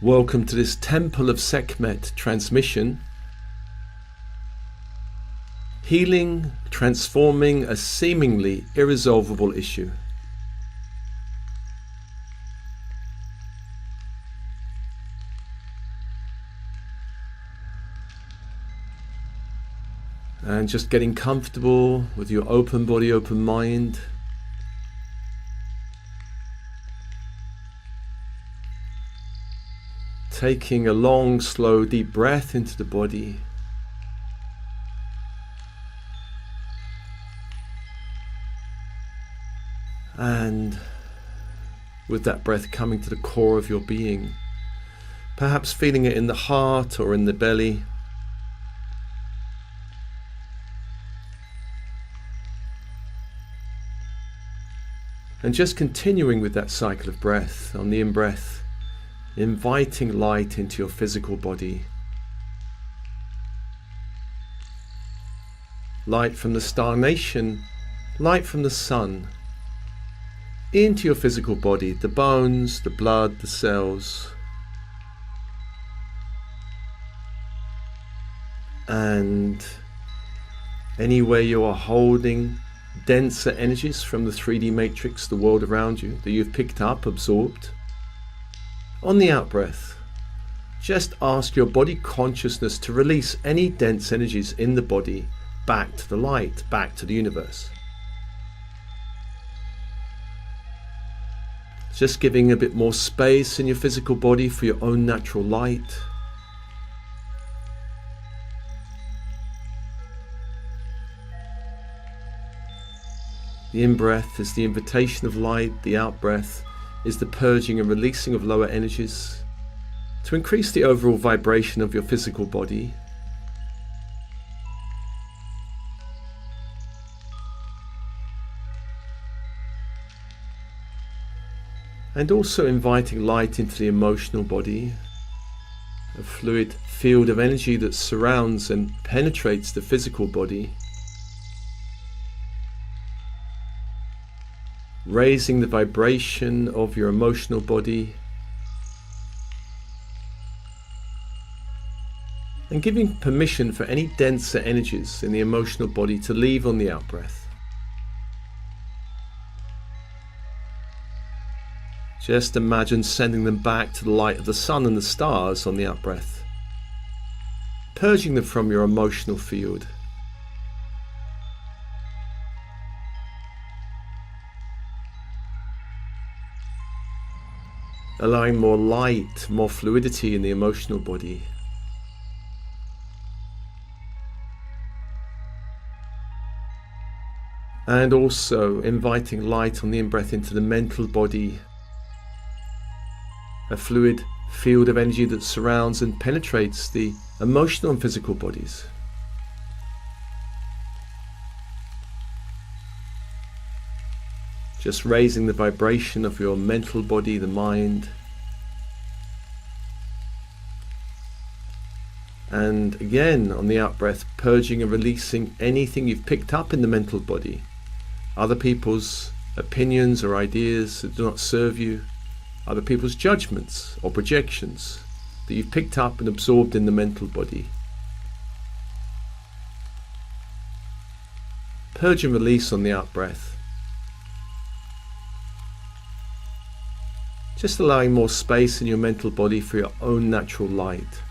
Welcome to this Temple of Sekhmet transmission. Healing, transforming a seemingly irresolvable issue. And just getting comfortable with your open body, open mind. Taking a long, slow, deep breath into the body. And with that breath coming to the core of your being, perhaps feeling it in the heart or in the belly. And just continuing with that cycle of breath. On the in-breath, inviting light into your physical body. Light from the star nation, light from the sun, into your physical body, the bones, the blood, the cells. And anywhere you are holding denser energies from the 3D matrix, the world around you, that you've picked up, absorbed. On the out-breath, just ask your body consciousness to release any dense energies in the body back to the light, back to the universe. Just giving a bit more space in your physical body for your own natural light. The in-breath is the invitation of light, the out-breath is the purging and releasing of lower energies to increase the overall vibration of your physical body. And also inviting light into the emotional body, a fluid field of energy that surrounds and penetrates the physical body. Raising the vibration of your emotional body and giving permission for any denser energies in the emotional body to leave on the out-breath. Just imagine sending them back to the light of the sun and the stars on the out-breath, purging them from your emotional field. Allowing more light, more fluidity in the emotional body. And also inviting light on the in-breath into the mental body, a fluid field of energy that surrounds and penetrates the emotional and physical bodies. Just raising the vibration of your mental body, the mind. And again, on the out-breath, purging and releasing anything you've picked up in the mental body. Other people's opinions or ideas that do not serve you. Other people's judgments or projections that you've picked up and absorbed in the mental body. Purge and release on the out-breath. Just allowing more space in your mental body for your own natural light.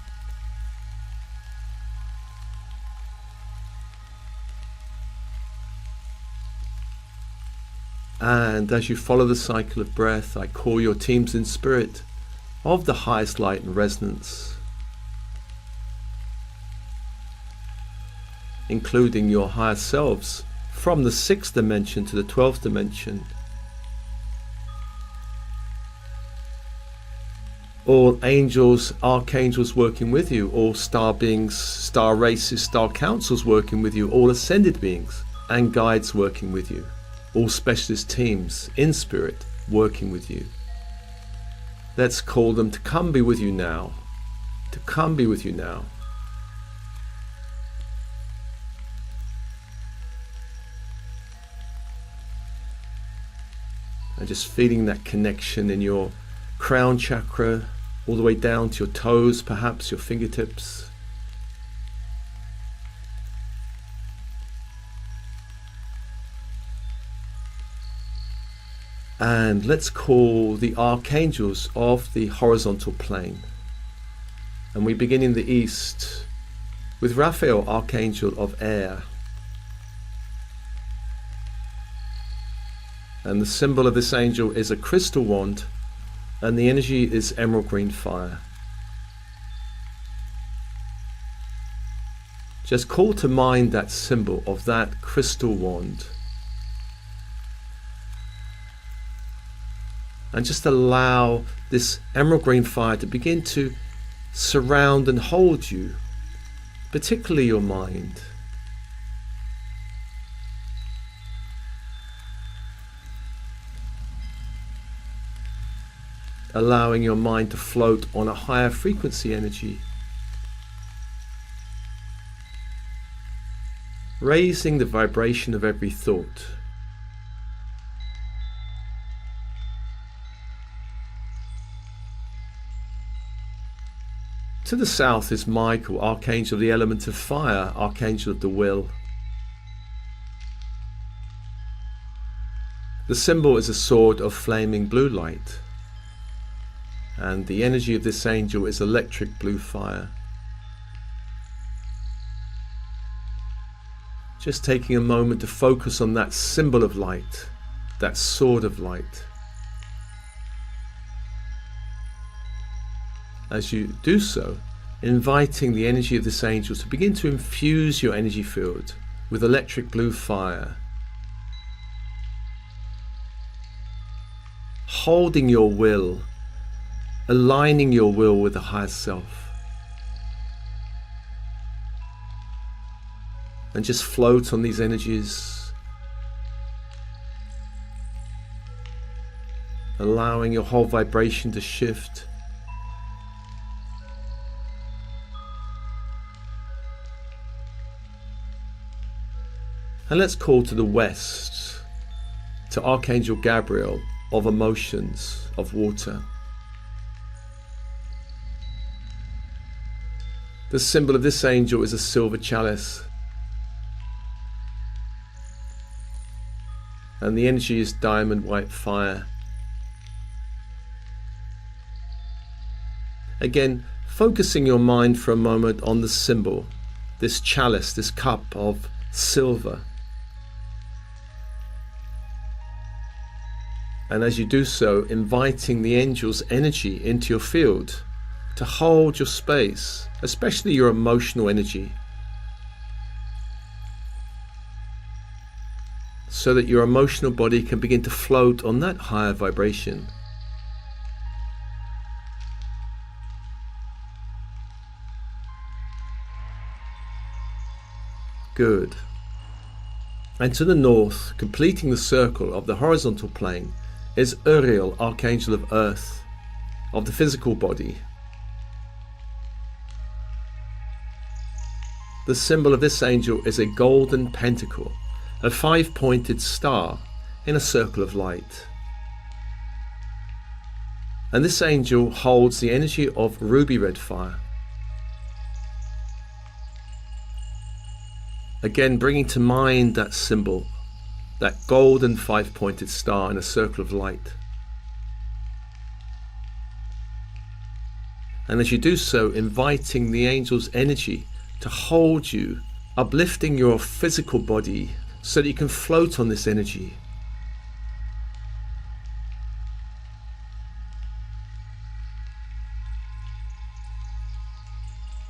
And as you follow the cycle of breath, I call your teams in spirit of the highest light and resonance, including your higher selves from the 6th dimension to the 12th dimension. All angels, archangels working with you, all star beings, star races, star councils working with you, all ascended beings and guides working with you, all specialist teams in spirit working with you. Let's call them to come be with you now, to come be with you now. And just feeling that connection in your crown chakra, all the way down to your toes, perhaps your fingertips. And let's call the archangels of the horizontal plane. And we begin in the east with Raphael, archangel of air. And the symbol of this angel is a crystal wand, and the energy is emerald green fire. Just call to mind that symbol of that crystal wand. And just allow this emerald green fire to begin to surround and hold you, particularly your mind. Allowing your mind to float on a higher frequency energy. Raising the vibration of every thought. To the south is Michael, archangel of the element of fire, archangel of the will. The symbol is a sword of flaming blue light. And the energy of this angel is electric blue fire. Just taking a moment to focus on that symbol of light, that sword of light. As you do so, inviting the energy of this angel to begin to infuse your energy field with electric blue fire. Holding your will, aligning your will with the higher self. And just float on these energies, allowing your whole vibration to shift. And let's call to the west, to Archangel Gabriel of emotions, of water. The symbol of this angel is a silver chalice. And the energy is diamond white fire. Again, focusing your mind for a moment on the symbol, this chalice, this cup of silver. And as you do so, inviting the angel's energy into your field to hold your space, especially your emotional energy, so that your emotional body can begin to float on that higher vibration. Good. And to the north, completing the circle of the horizontal plane, is Uriel, archangel of earth, of the physical body. The symbol of this angel is a golden pentacle, a 5-pointed star in a circle of light. And this angel holds the energy of ruby red fire. Again, bringing to mind that symbol, that golden 5-pointed star in a circle of light. And as you do so, inviting the angel's energy to hold you, uplifting your physical body so that you can float on this energy.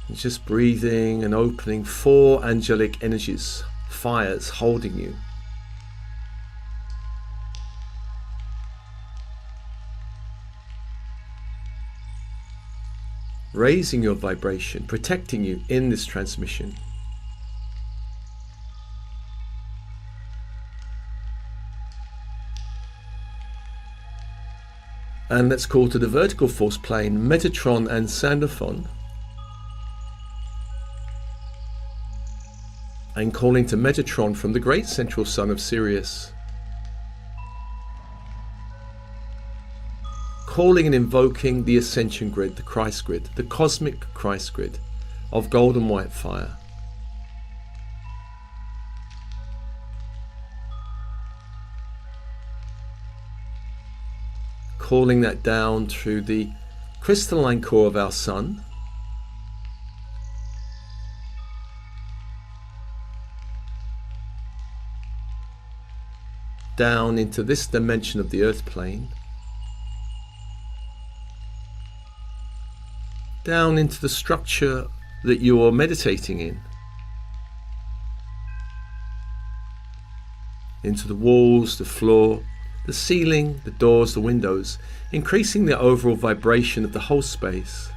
And just breathing and opening 4 angelic energies, fires holding you. Raising your vibration, protecting you in this transmission. And let's call to the vertical force plane Metatron and Sandalwood. And calling to Metatron from the great central sun of Sirius. calling and invoking the ascension grid, the Christ grid, the cosmic Christ grid of gold and white fire. Calling that down through the crystalline core of our sun, down into this dimension of the earth plane, down into the structure that you're meditating in, into the walls, the floor, the ceiling, the doors, the windows, increasing the overall vibration of the whole space.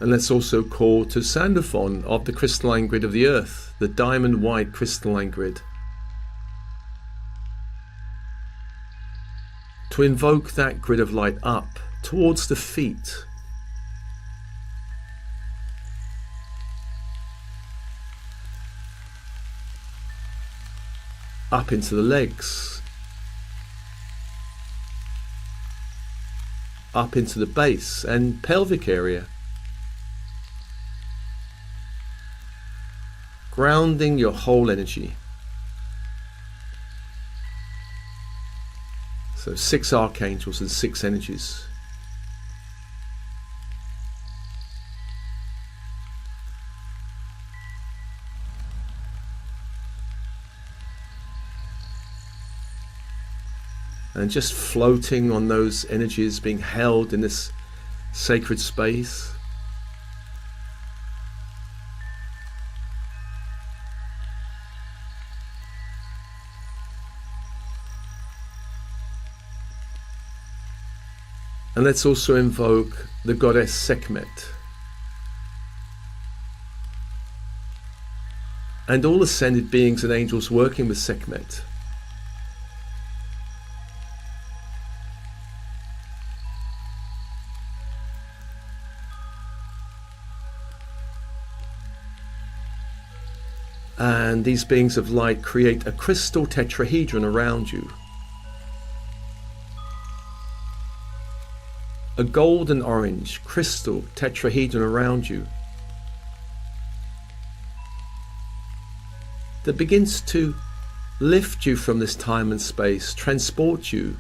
And let's also call to Sandalwood of the crystalline grid of the earth, the diamond white crystalline grid, to invoke that grid of light up towards the feet, up into the legs, up into the base and pelvic area, grounding your whole energy. So 6 archangels and 6 energies. And just floating on those energies, being held in this sacred space. And let's also invoke the goddess Sekhmet and all ascended beings and angels working with Sekhmet. And these beings of light create a crystal tetrahedron around you. A gold and orange crystal tetrahedron around you that begins to lift you from this time and space, transport you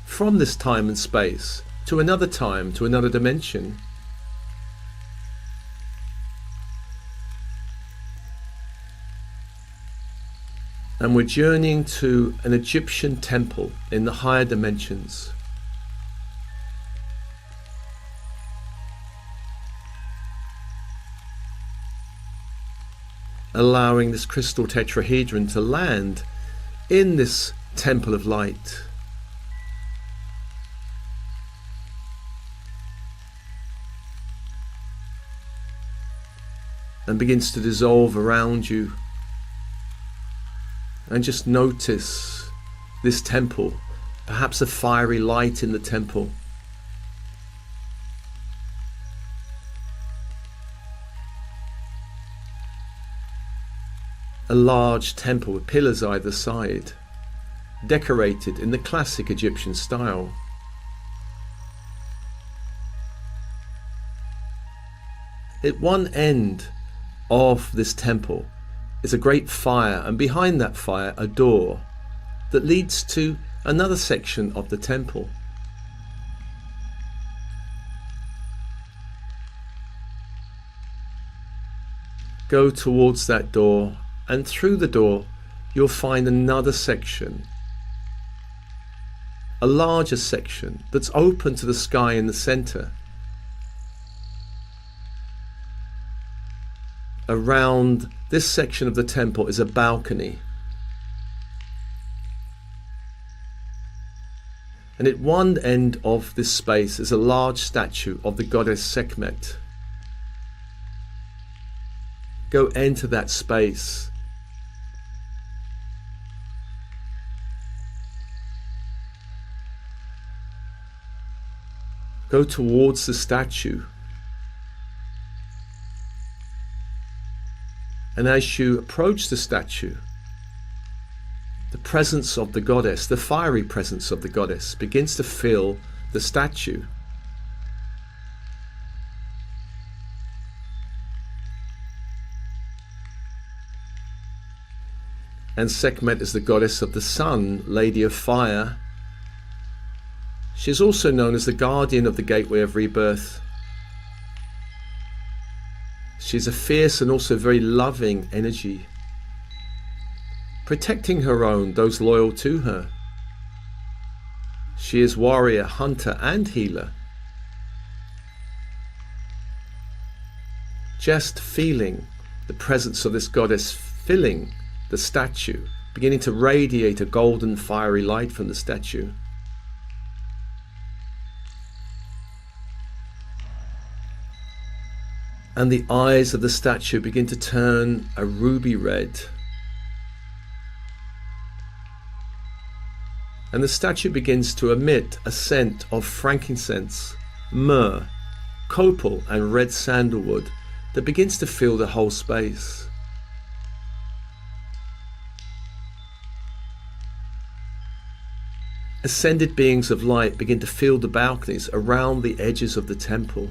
from this time and space to another time, to another dimension. And we're journeying to an Egyptian temple in the higher dimensions. Allowing this crystal tetrahedron to land in this temple of light. And begins to dissolve around you. And just notice this temple, perhaps a fiery light in the temple. A large temple with pillars either side, decorated in the classic Egyptian style. At one end of this temple is a great fire, and behind that fire a door that leads to another section of the temple. Go towards that door, and through the door you'll find another section, a larger section that's open to the sky in the center. Around this section of the temple is a balcony. And at one end of this space is a large statue of the goddess Sekhmet. Go enter that space. Go towards the statue. And as you approach the statue, the presence of the goddess, the fiery presence of the goddess, begins to fill the statue. And Sekhmet is the goddess of the sun, lady of fire. She is also known as the guardian of the gateway of rebirth. She is a fierce and also very loving energy, protecting her own, those loyal to her. She is warrior, hunter, and healer. Just feeling the presence of this goddess filling the statue, beginning to radiate a golden fiery light from the statue. And the eyes of the statue begin to turn a ruby red. And the statue begins to emit a scent of frankincense, myrrh, copal, and red sandalwood that begins to fill the whole space. Ascended beings of light begin to fill the balconies around the edges of the temple.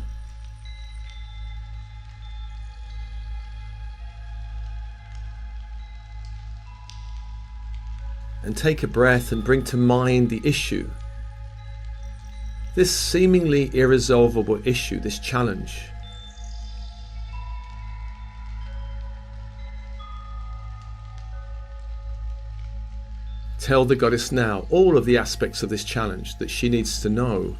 And take a breath and bring to mind the issue. This seemingly irresolvable issue, this challenge. Tell the goddess now all of the aspects of this challenge that she needs to know.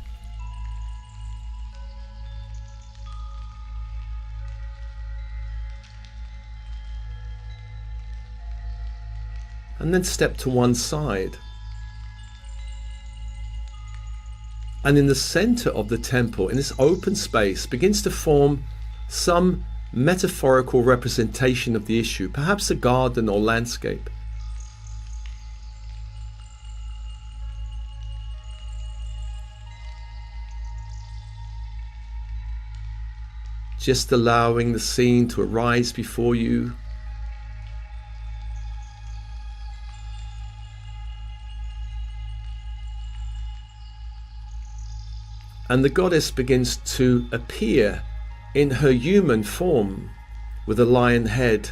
And then step to one side. And in the center of the temple, in this open space, begins to form some metaphorical representation of the issue, perhaps a garden or landscape. Just allowing the scene to arise before you. And the goddess begins to appear in her human form with a lion head,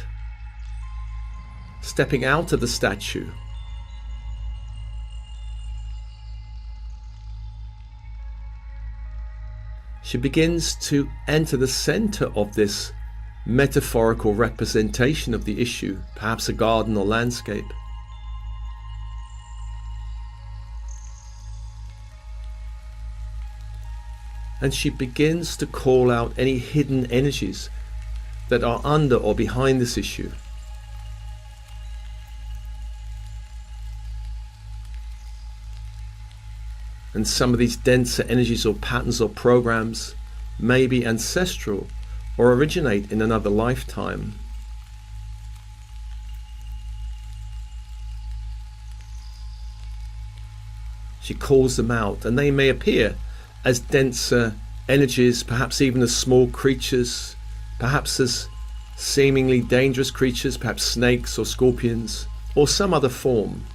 stepping out of the statue. She begins to enter the center of this metaphorical representation of the issue, perhaps a garden or landscape. And she begins to call out any hidden energies that are under or behind this issue. And some of these denser energies or patterns or programs may be ancestral or originate in another lifetime. She calls them out, and they may appear as denser energies, perhaps even as small creatures, perhaps as seemingly dangerous creatures, perhaps snakes or scorpions, or some other form.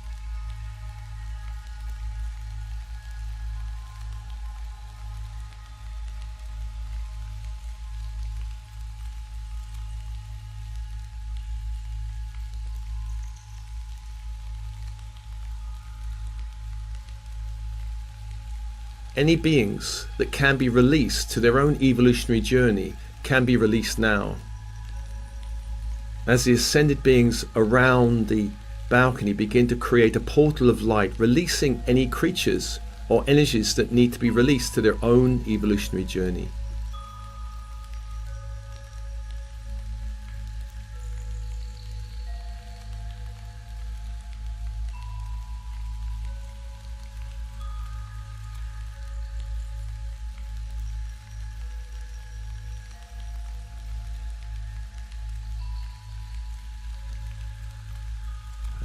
Any beings that can be released to their own evolutionary journey can be released now. As the ascended beings around the balcony begin to create a portal of light, releasing any creatures or energies that need to be released to their own evolutionary journey.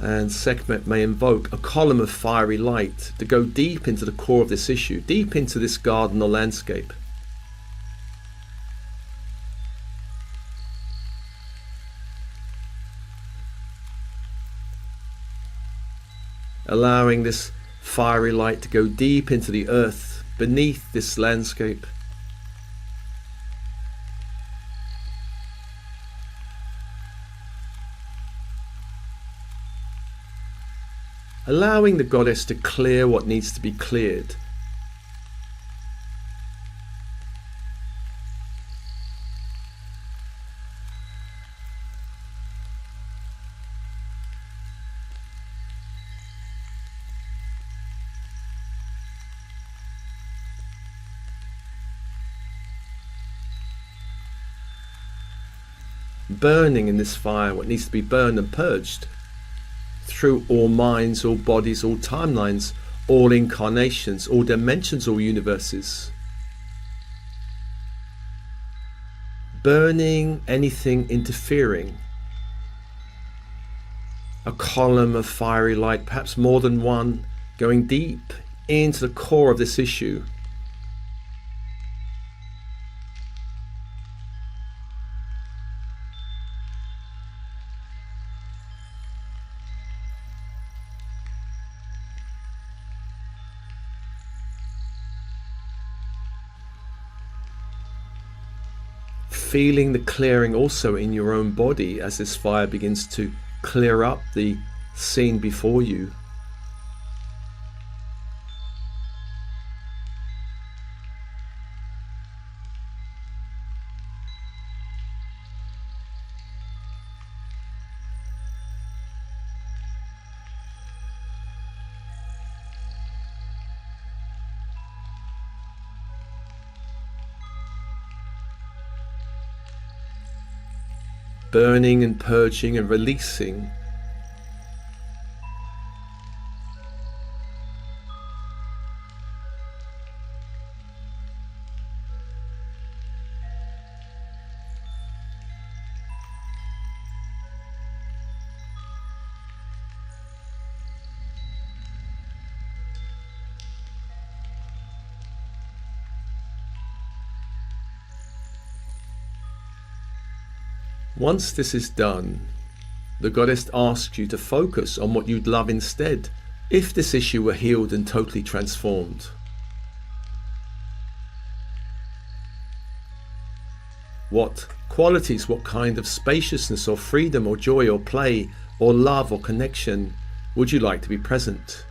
And Sekhmet may invoke a column of fiery light to go deep into the core of this issue, deep into this garden or landscape. Allowing this fiery light to go deep into the earth beneath this landscape. Allowing the goddess to clear what needs to be cleared. Burning in this fire what needs to be burned and purged through all minds, all bodies, all timelines, all incarnations, all dimensions, all universes. Burning anything interfering. A column of fiery light, perhaps more than one, going deep into the core of this issue. Feeling the clearing also in your own body as this fire begins to clear up the scene before you. Burning and purging and releasing. Once this is done, the goddess asks you to focus on what you'd love instead, if this issue were healed and totally transformed. What qualities, what kind of spaciousness or freedom or joy or play or love or connection would you like to be present?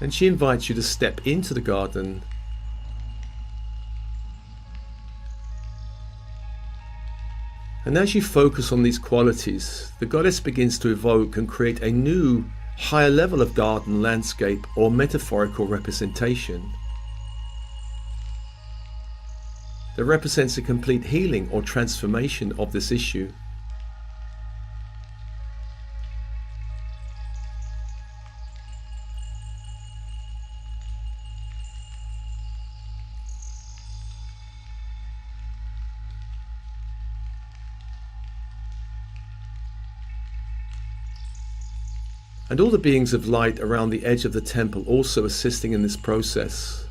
And she invites you to step into the garden and as you focus on these qualities, the goddess begins to evoke and create a new, higher level of garden landscape or metaphorical representation that represents a complete healing or transformation of this issue. And all the beings of light around the edge of the temple also assisting in this process.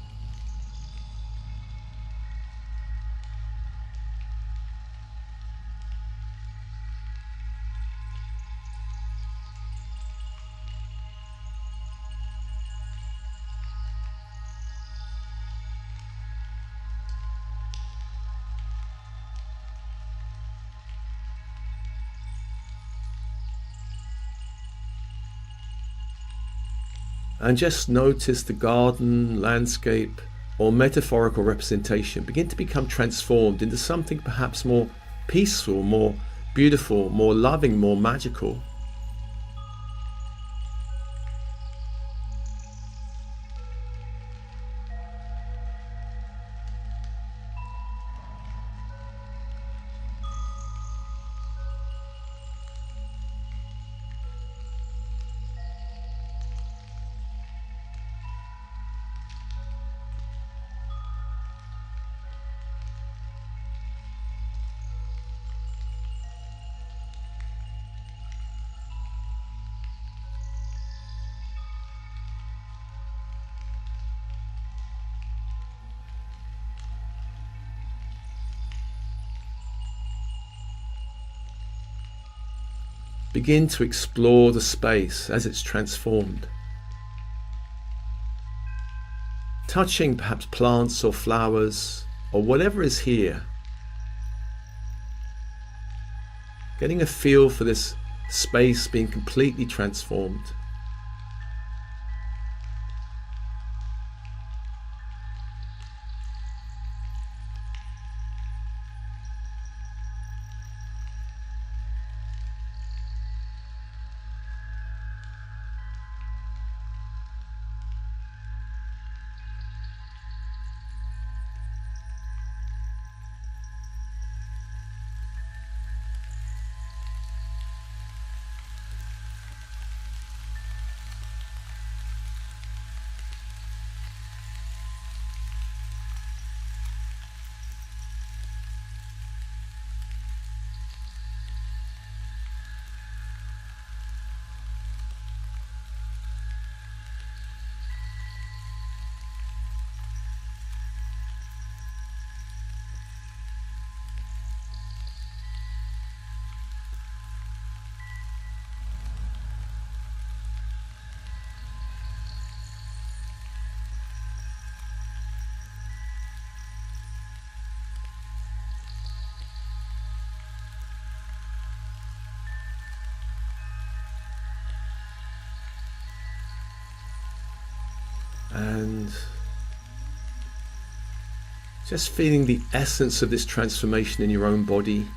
And just notice the garden, landscape, or metaphorical representation begin to become transformed into something perhaps more peaceful, more beautiful, more loving, more magical. begin to explore the space as it's transformed. Touching perhaps plants or flowers or whatever is here. Getting a feel for this space being completely transformed. And just feeling the essence of this transformation in your own body.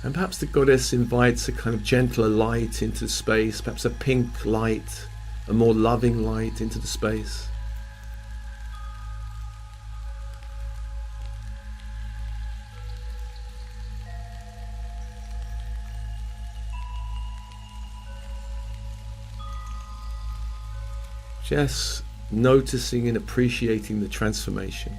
And perhaps the goddess invites a kind of gentler light into the space, perhaps a pink light, a more loving light into the space. Just noticing and appreciating the transformation.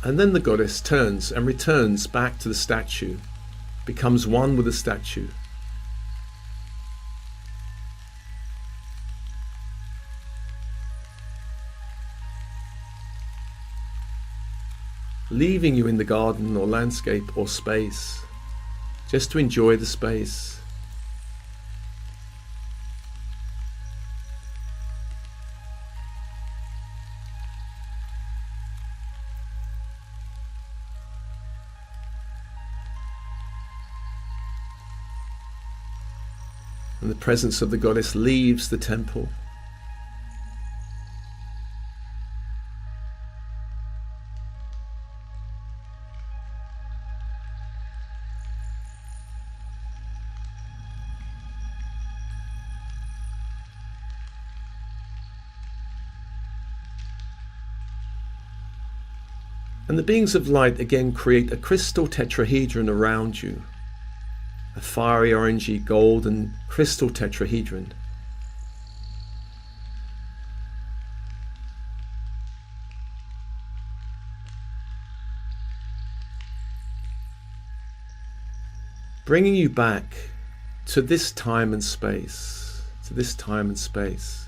And then the goddess turns and returns back to the statue, becomes one with the statue. Leaving you in the garden or landscape or space, just to enjoy the space. And the presence of the goddess leaves the temple. And the beings of light again create a crystal tetrahedron around you. A fiery orangey golden crystal tetrahedron. Bringing you back to this time and space, to this time and space.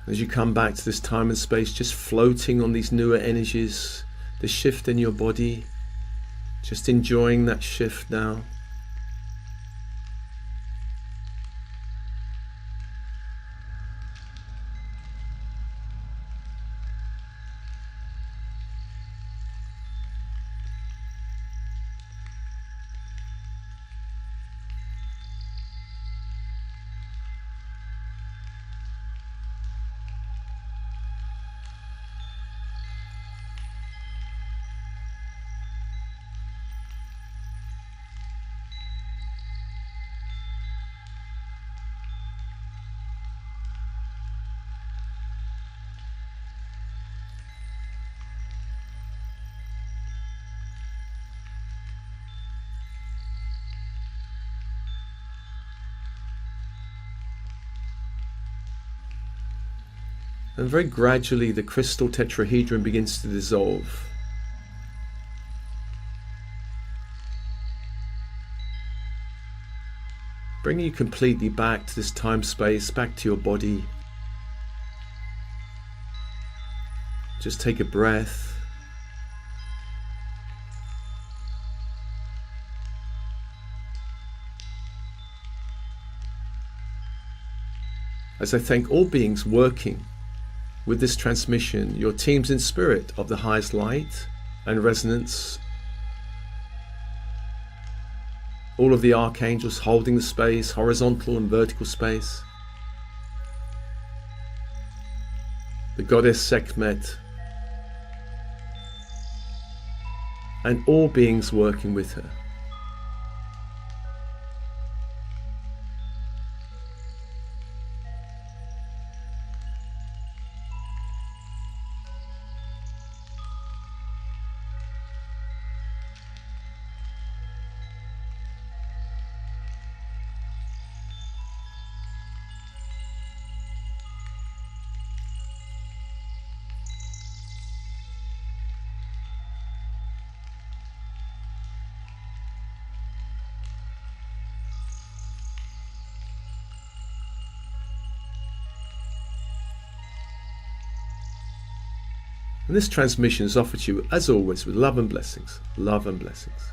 As you come back to this time and space, just floating on these newer energies, the shift in your body, just enjoying that shift now. And very gradually the crystal tetrahedron begins to dissolve. Bringing you completely back to this time space, back to your body. Just take a breath. As I thank all beings working with this transmission, your teams in spirit of the highest light and resonance, all of the archangels holding the space, horizontal and vertical space, the goddess Sekhmet, and all beings working with her. And this transmission is offered to you, as always, with love and blessings. Love and blessings.